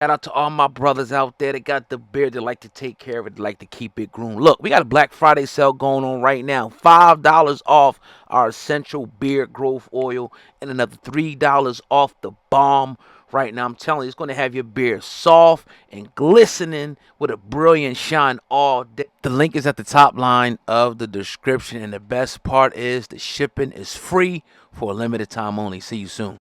Shout out to all my brothers out there that got the beard, that like to take care of it, that like to keep it groomed. Look, we got a Black Friday sale going on right now. $5 off our essential beard growth oil and another $3 off the balm right now. I'm telling you, it's going to have your beard soft and glistening with a brilliant shine all day. The link is at the top line of the description, and the best part is the shipping is free for a limited time only. See you soon.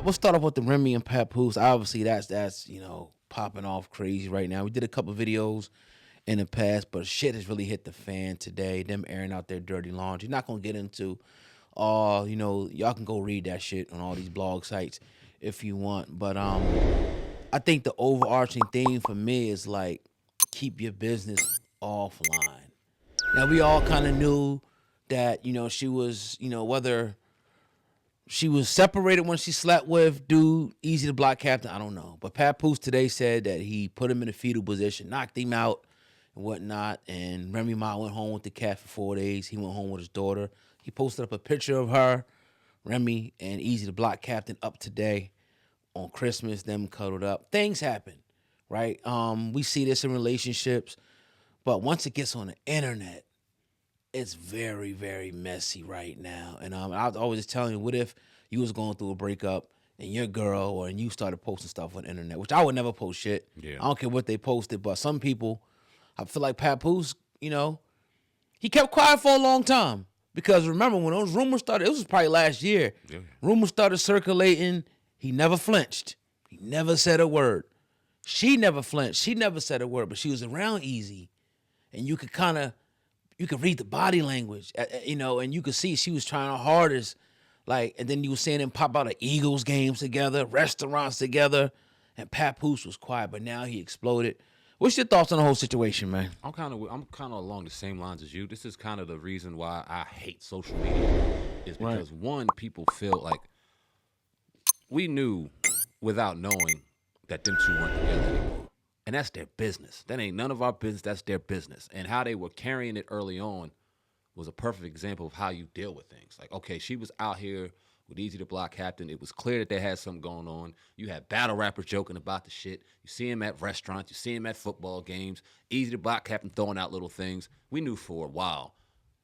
We'll start off with the Remy and Papoose. Obviously, that's popping off crazy right now. We did a couple videos in the past, but shit has really hit the fan today. Them airing out their dirty laundry. Not gonna get into y'all can go read that shit on all these blog sites if you want. But I think the overarching theme for me is like keep your business offline. Now we all kind of knew that she was whether she was separated when she slept with dude, easy to block captain. I don't know. But Papoose today said that he put him in a fetal position, knocked him out and whatnot. And Remy Ma went home with the cat for 4 days. He went home with his daughter. He posted up a picture of her, Remy, and easy to block captain up today on Christmas, them cuddled up. Things happen, right? We see this in relationships. But once it gets on the internet, it's very, very messy right now. And I was always telling you, what if you was going through a breakup and your girl and you started posting stuff on the internet, which I would never post shit. Yeah. I don't care what they posted, but some people, I feel like Papoose, he kept quiet for a long time. Because remember, when those rumors started, it was probably last year. Yeah. Rumors started circulating. He never flinched. He never said a word. She never flinched. She never said a word, but she was around easy. And you could read the body language, and you could see she was trying her hardest. And then you were seeing them pop out of Eagles games together, restaurants together, and Papoose was quiet, but now he exploded. What's your thoughts on the whole situation, man? I'm kind of along the same lines as you. This is kind of the reason why I hate social media, is because one, people feel like we knew without knowing that them two weren't together anymore. And that's their business. That ain't none of our business. That's their business. And how they were carrying it early on was a perfect example of how you deal with things. Like, okay, she was out here with Easy to Block Captain. It was clear that they had something going on. You had battle rappers joking about the shit. You see him at restaurants. You see him at football games. Easy to Block Captain throwing out little things. We knew for a while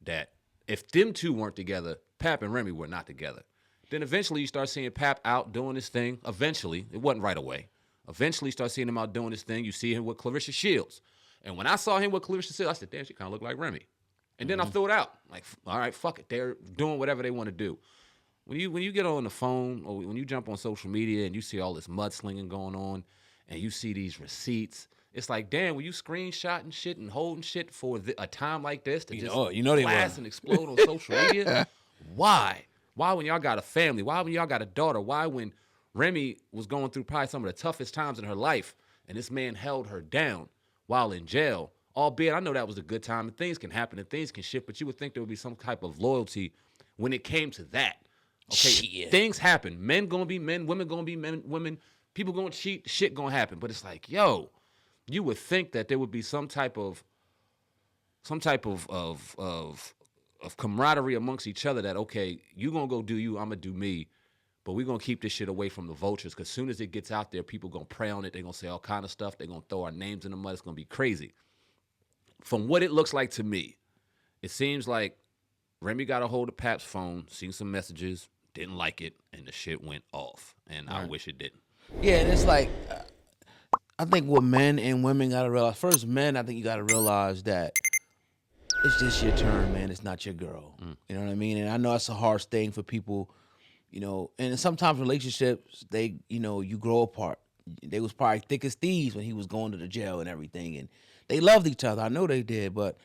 that if them two weren't together, Pap and Remy were not together. Then eventually you start seeing Pap out doing his thing. Eventually, it wasn't right away. Eventually, you start seeing him out doing his thing. You see him with Claressa Shields. And when I saw him with Claressa Shields, I said, damn, she kind of looked like Remy. And then I threw it out. Like, all right, fuck it. They're doing whatever they want to do. When you get on the phone or when you jump on social media and you see all this mudslinging going on and you see these receipts, it's like, damn, were you screenshotting shit and holding shit for a time like this to just blast and explode on social media? Why? Why when y'all got a family? Why when y'all got a daughter? Why when Remy was going through probably some of the toughest times in her life, and this man held her down while in jail? Albeit, I know that was a good time, and things can happen and things can shift, but you would think there would be some type of loyalty when it came to that. Okay, Shit. Things happen. Men gonna be men, women gonna be men, women. People gonna cheat, shit gonna happen. But it's like, yo, you would think that there would be some type of camaraderie amongst each other. That okay, you gonna go do you, I'm gonna do me. But we're going to keep this shit away from the vultures because as soon as it gets out there, people going to prey on it. They're going to say all kind of stuff. They're going to throw our names in the mud. It's going to be crazy. From what it looks like to me, it seems like Remy got a hold of Pap's phone, seen some messages, didn't like it, and the shit went off. And I wish it didn't. Yeah, and it's like, I think what men and women got to realize, first, men, I think you got to realize that it's just your turn, man. It's not your girl. You know what I mean? And I know that's a harsh thing for people. And sometimes relationships, you grow apart. They was probably thick as thieves when he was going to the jail and everything. And they loved each other. I know they did. But,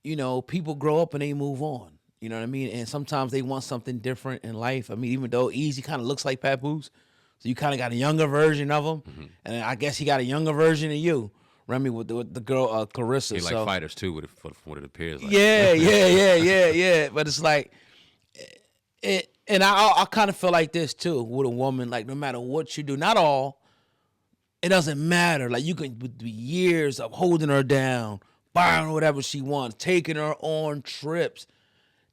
people grow up and they move on. You know what I mean? And sometimes they want something different in life. I mean, even though Easy kind of looks like Papoose, so you kind of got a younger version of him. Mm-hmm. And I guess he got a younger version of you, Remy, with the girl, Claressa. They like fighters, too, with what it appears like. Yeah. But it's like, and I kind of feel like this too with a woman. Like no matter what you do, not all, it doesn't matter. Like you can be years of holding her down, buying her whatever she wants, taking her on trips.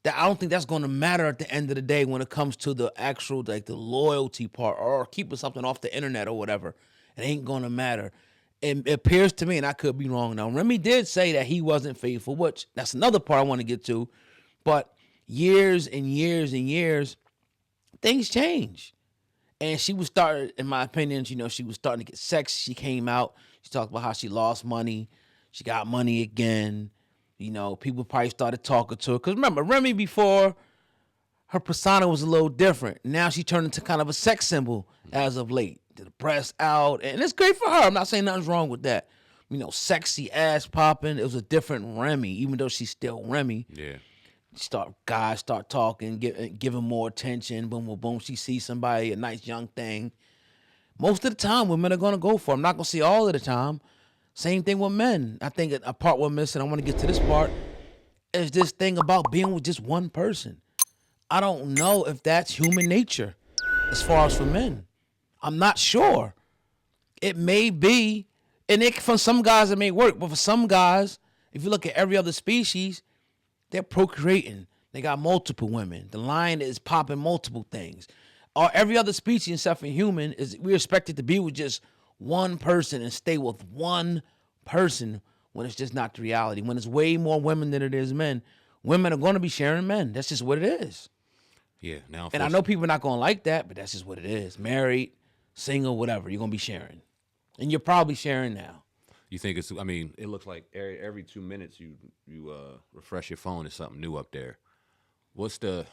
That I don't think that's going to matter at the end of the day when it comes to the actual, like, the loyalty part or keeping something off the internet or whatever. It ain't going to matter. It appears to me, and I could be wrong now, Remy did say that he wasn't faithful, which that's another part I want to get to. But years and years and years, things change. And she was starting, in my opinion, she was starting to get sexy. She came out. She talked about how she lost money. She got money again. People probably started talking to her. Because remember, Remy before, her persona was a little different. Now she turned into kind of a sex symbol as of late. The breast out. And it's great for her. I'm not saying nothing's wrong with that. Sexy ass popping. It was a different Remy, even though she's still Remy. Yeah. Guys start talking, giving more attention. Boom, boom, boom. She sees somebody, a nice young thing. Most of the time, women are going to go for it. I'm not going to say all of the time. Same thing with men. I think a part we're missing, I want to get to this part, is this thing about being with just one person. I don't know if that's human nature as far as for men. I'm not sure. It may be, and for some guys it may work, but for some guys, if you look at every other species, they're procreating. They got multiple women. The lion is popping multiple things. Or every other species except for human, we're expected to be with just one person and stay with one person when it's just not the reality. When it's way more women than it is men, women are going to be sharing men. That's just what it is. Yeah. Now, and I know people are not going to like that, but that's just what it is. Married, single, whatever, you're going to be sharing. And you're probably sharing now. You think it's? I mean, it looks like every 2 minutes you refresh your phone, there's something new up there. What's the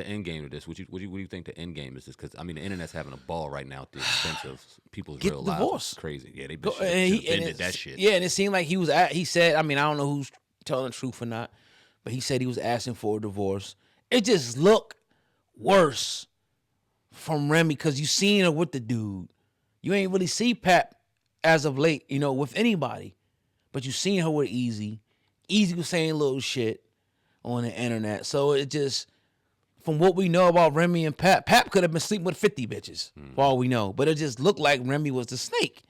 end game of this? What do you think the end game is? This? Because I mean, the internet's having a ball right now at the expense of people's Get real divorced. lives. It's crazy. Yeah, they bended that shit. Yeah, and it seemed like he said, I mean, I don't know who's telling the truth or not, but he said he was asking for a divorce. It just looked worse from Remy because you seen her with the dude. You ain't really see Pap as of late, with anybody, but you seen her with Easy. Easy was saying little shit on the internet. So it just, from what we know about Remy and Pap could have been sleeping with 50 bitches, for all we know. But it just looked like Remy was the snake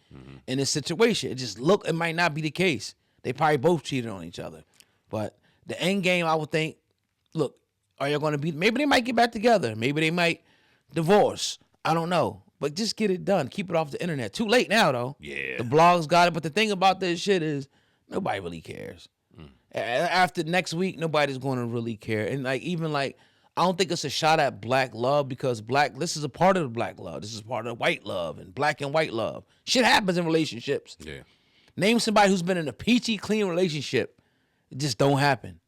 in this situation. It might not be the case. They probably both cheated on each other. But the end game, I would think, look, are you going to be, maybe they might get back together. Maybe they might divorce. I don't know. But just get it done. Keep it off the internet. Too late now, though. Yeah. The blogs got it. But the thing about this shit is nobody really cares. After next week, nobody's going to really care. And I don't think it's a shot at black love because this is a part of the black love. This is part of white love and black and white love. Shit happens in relationships. Yeah. Name somebody who's been in a peachy, clean relationship. It just don't happen.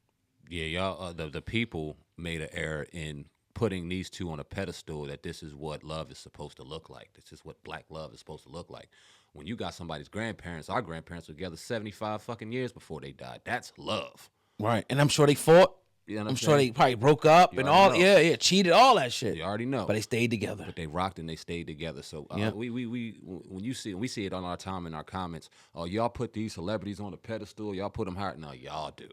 Yeah, y'all. The people made an error in putting these two on a pedestal that this is what love is supposed to look like. This is what black love is supposed to look like. When you got somebody's grandparents, our grandparents were together 75 fucking years before they died. That's love. Right. And I'm sure they fought. You know what I'm sure they probably broke up and all. Yeah, cheated, all that shit. You already know. But they stayed together. But they rocked and they stayed together. So we when we see it on our time in our comments. Oh, y'all put these celebrities on a pedestal. Y'all put them higher. No, y'all do.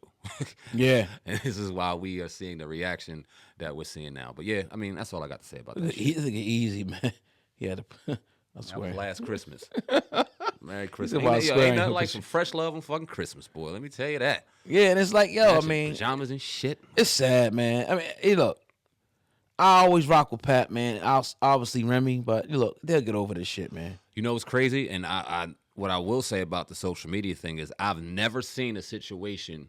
Yeah. And this is why we are seeing the reaction that we're seeing now. But yeah, I mean that's all I got to say about that. He's easy, man. Yeah, I swear. That was last Christmas. Merry Ain't Christmas. Ain't nothing like some fresh love on fucking Christmas, boy. Let me tell you that. Yeah, and it's like, yo, Matching I mean, pajamas and shit. It's sad, man. I mean, look, I always rock with Pat, man. Obviously Remy, but look, they'll get over this shit, man. You know what's crazy? And what I will say about the social media thing is I've never seen a situation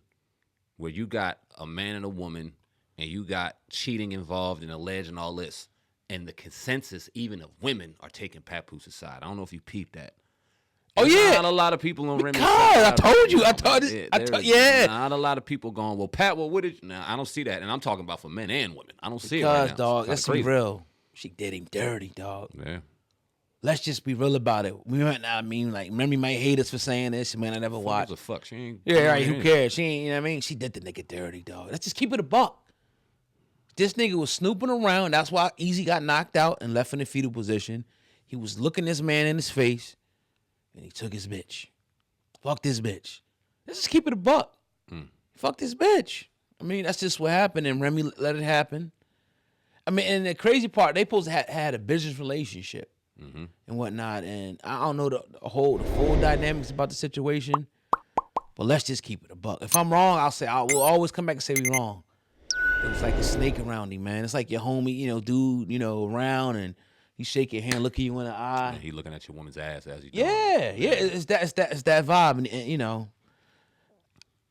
where you got a man and a woman and you got cheating involved and alleged and all this, and the consensus even of women are taking Papoose's side. I don't know if you peeped that. Oh yeah, not a lot of people on Remy's side. I told you. Yeah. Not a lot of people going, well, Pat, well, what did you? Nah, I don't see that. And I'm talking about for men and women. I don't see it right now. Dog, let's be real. She did him dirty, dog. Yeah. Let's just be real about it. We might not Remy might hate us for saying this. She might not never watch. Who fuck? She ain't. Yeah, right. Who cares? She ain't. You know what I mean? She did the nigga dirty, dog. Let's just keep it a buck. This nigga was snooping around. That's why Easy got knocked out and left in the fetal position. He was looking this man in his face, and he took his bitch. Fuck this bitch. Let's just keep it a buck. Fuck this bitch. I mean, that's just what happened, and Remy let it happen. I mean, and the crazy part, they supposed to had a business relationship and whatnot, and I don't know the full dynamics about the situation, But let's just keep it a buck. If I'm wrong, I will always come back and say we wrong. It was like a snake around him, man. It's like your homie, dude, around and he shake your hand, look at you in the eye. And he looking at your woman's ass as he Yeah. It's that vibe, and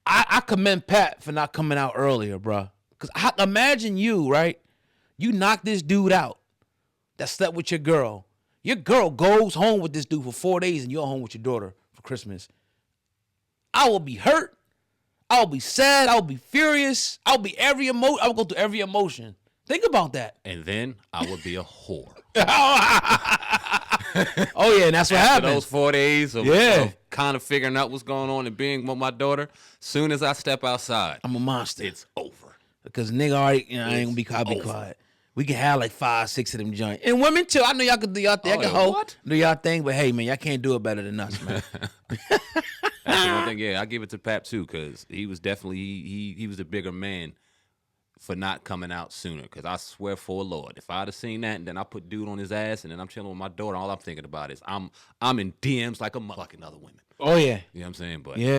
I commend Pat for not coming out earlier, bro. Cause imagine you, right? You knock this dude out that slept with your girl. Your girl goes home with this dude for 4 days, and you're home with your daughter for Christmas. I will be hurt. I'll be sad. I'll be furious. I'll be every emotion. I'll go through every emotion. Think about that. And then I would be a whore. Oh yeah, and that's what happened. Those 4 days of kind of figuring out what's going on and being with my daughter. Soon as I step outside, I'm a monster. It's over. Because nigga already, I ain't gonna be quiet. I'll be quiet. We can have like 5, 6 of them joints. And women too. I know y'all can do y'all thing. Do y'all thing, but hey man, y'all can't do it better than us, man. That's the one thing. Yeah, I give it to Pap too, because he was definitely he was a bigger man for not coming out sooner. Because I swear for Lord, if I'd have seen that and then I put dude on his ass and then I'm chilling with my daughter, all I'm thinking about is I'm in DMs like a like another women. Oh yeah. You know what I'm saying? But yeah.